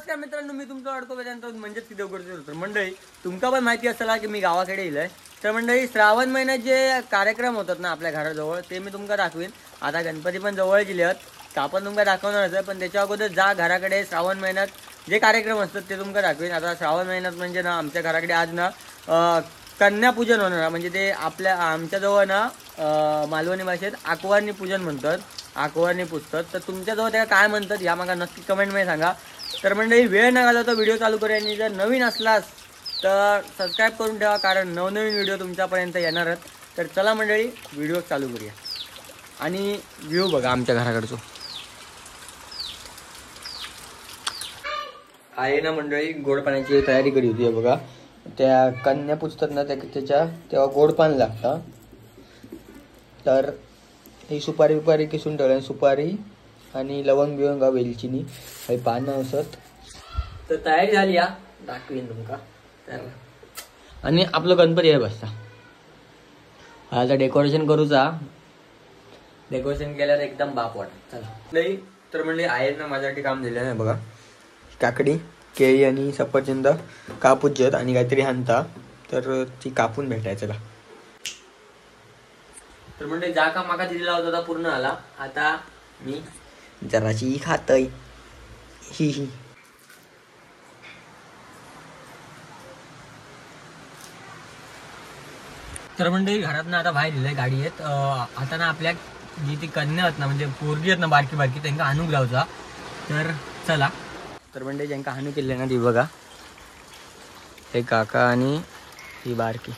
नमस्कार मित्रांनो, मी तुमचं अडको वेदांत म्हणजेच की देवगडचे तर मंडळी तुमका पण माहिती असेल की मी गावाकडे येईल आहे. तर मंडळी श्रावण महिन्यात जे कार्यक्रम होतात ना आपल्या घराजवळ ते मी तुमका दाखवीन. आता गणपती पण जवळ गेले आहेत तर आपण तुमका दाखवणारच आहे, पण त्याच्या अगोदर जा घराकडे श्रावण महिन्यात जे कार्यक्रम असतात ते तुमका दाखवीन. आता श्रावण महिन्यात म्हणजे ना आमच्या घराकडे आज ना कन्यापूजन होणार, म्हणजे ते आमच्याजवळ ना मालवणी भाषेत आकवारणी पूजन म्हणतात, आकवारणी पुजतात. तर तुमच्याजवळ त्याला काय म्हणतात ह्या मला नक्की कमेंटमध्ये सांगा. तर मंडळी वेळ न घालवता व्हिडिओ चालू करूया, आणि जर नवीन असलास तर सबस्क्राईब करून ठेवा, कारण नवनवीन व्हिडिओ तुमच्यापर्यंत येणारच. तर चला मंडळी व्हिडिओ चालू करूया आणि व्ह्यू बघा आमच्या घराकडचं. आहे ना मंडळी गोड पाण्याची तयारी करी होती बघा. त्या कन्या पुजतात ना तेव्हा गोड पाणी लागतं. तर ही सुपारी किसून ठेवल्या, सुपारी आणि लवंग बिवंग वेलचीनी काही पानं असत. तर तयारी झाली या दाखवीन तुमका. तर आणि आपलं गणपती आहे बसता आता डेकोरेशन करूचा. डेकोरेशन केल्यावर एकदम बाप वाटत. चला नाही तर म्हणले आहे ना माझ्यासाठी काम दिलं नाही बघा. काकडी केळी आणि सफरचंद कापूच आणि काहीतरी हाणता, तर ती कापून भेटायचं का. तर म्हणजे जा का माका दिलेला होता पूर्ण आला. आता मी जराशी खातय ही. तर म्हणजे घरात ना आता बाहेर दिलंय गाडी आहेत. आता ना आपल्या जी ती कन्या आहेत ना म्हणजे पोरगी आहेत ना बारकी बारकी त्यांना हाणूक लावचा. तर चला. तर म्हणजे ज्यांका हाणू केले ना ती बघा, हे काका आणि ही बारकी.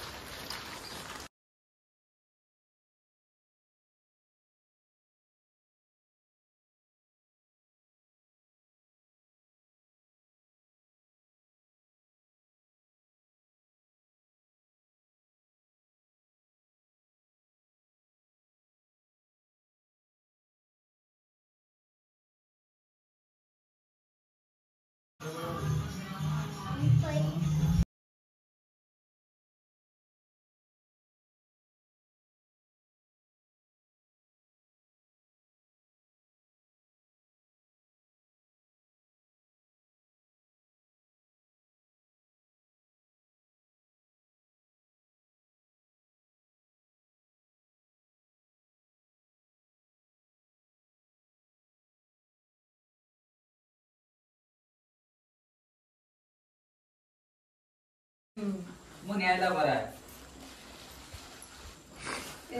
मग यायला बरं आहे.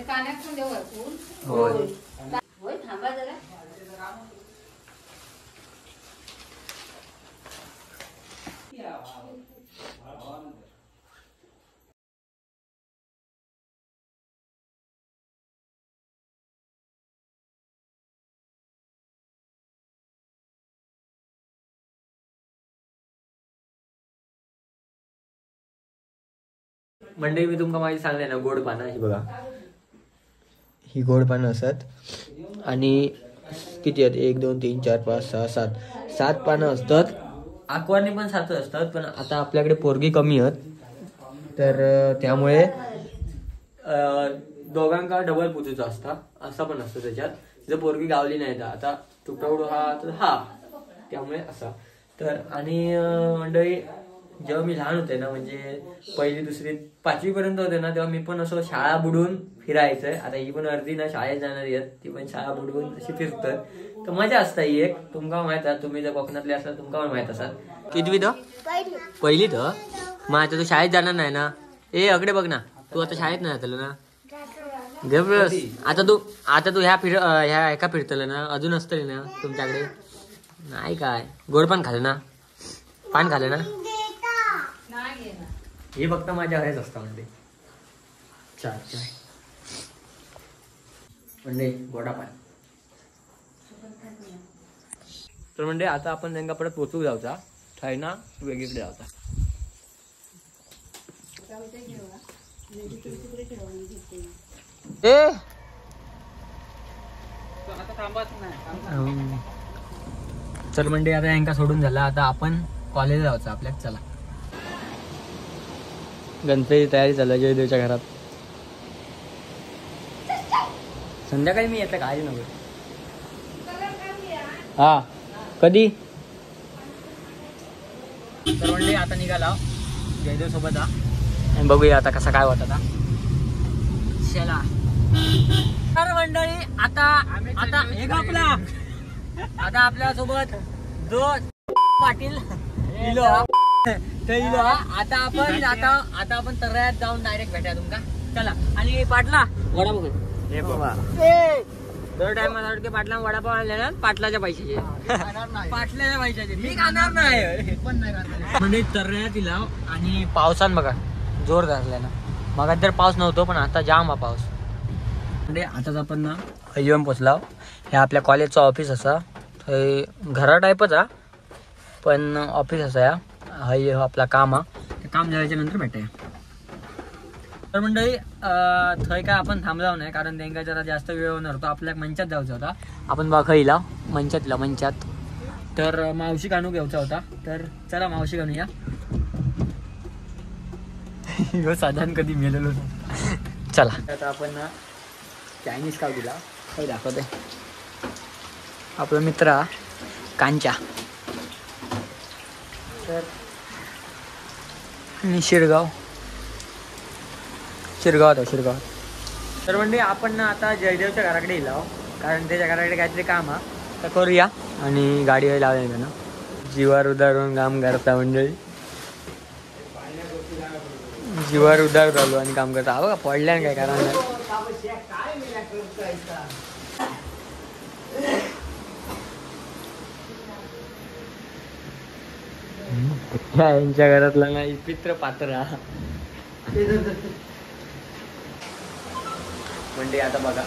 कानात होय थांबा जरा. मंडळी मी तुमका माहिती सांगले ना गोड पानं ही बघा, ही गोड पानं असतात. आणि किती आहेत 1 2 3 4 5 6 7 पानं असतात. आकवारणी पण 7 असतात, पण आता आपल्याकडे पोरगी कमी आहेत तर त्यामुळे दोघांका डबल पुजूचा असता असं पण असतं त्याच्यात. जर पोरगी गावली नाही तर आता तुकडा हा तर हा, त्यामुळे असा. तर आणि मंडळी जेव्हा मी लहान होते ना म्हणजे 1ली 2री 5वी पर्यंत होते ना, तेव्हा मी पण असं शाळा बुडून फिरायचंय. आता ही पण अर्धी ना शाळेत जाणारी आहेत, ती पण शाळा बुडवून अशी फिरतोय. तर मजा असता ही एक. तुमका माहित आहे, तुम्ही जर कोकणातले असाल तुमका पण माहित असाल. कितवी तर 1ली तर मग आता तू शाळेत जाणार नाही ना. अकडे बघ ना, तू आता शाळेत नाही जातलं ना. आता तू ह्या एका फिरतलं ना, अजून असतले ना तुमच्याकडे नाही काय. गोड पण खाल्लं ना, पान खाल्लं ना. हे फक्त माझ्या घरीच असतं म्हणजे चाय म्हणजे गोडा पान. तर म्हणजे आता आपण त्यांना परत पोचू जाऊचा थाय ना वेगळीकडे जाऊचा. चल म्हणजे आता यांका सोडून झाला. आता आपण कॉलेजला जाऊचा आपल्यात. चला गणपती तयारी झाला जयदेवच्या घरात. संध्याकाळी मी येतं काय नको. हा कधी तर मंडळी आता निघाला जयदेव सोबत आणि बघूया आता कसा काय होता आता. चला तर मंडळी आता हे आपला आता आपल्या सोबत जो पाटील इलो तर इलो आता आपण तर्रायात जाऊन डायरेक्ट भेटूया तुमका. चला आणि पाटला वडा बघू हे बाबा दर टाइम पाटला वडापाव आणले ना पाटलाच्या पैशाचे पाटल्याच्या पैशाचे मी खाणार नाही म्हणजे तर्रायात इला. आणि पावसान बघा जोर धरलाय ना. मग तर पाऊस नव्हतो पण आता जाम हा पाऊस. म्हणजे आताच आपण ना येऊन पोचला. हे आपल्या कॉलेजचं ऑफिस असा थंय घरा टाईपच हा पण ऑफिस असा या हय आपला काम हा. काम झाल्याच्या नंतर भेटूया. तर मंडळी थंय काय आपण थांबलाव नाही कारण त्यांना जरा जास्त वेळ होणार होता. आपल्या मंचात जायचा होता. आपण बघा खईला मंचात तर मावशी कानू घ्यायचा होता. तर चला मावशी कानूया. साधारण कधी मेलेलो चला. आता आपण ना चायनीज खाऊ दिला काही दाखवते. आपला मित्र कांचा तर आणि शिरगाव तर म्हणजे आपण ना आता जयदेवच्या घराकडे येलो कारण त्याच्या घराकडे काहीतरी काम हा तर करूया. आणि गाडी लावली ना जीवार उदारून काम करता मंडळी. जीवार उदार झालो आणि काम करता. बघा पडल्या काय कारण यांच्या घरातला ना पित्र पात्र म्हणजे आता बघा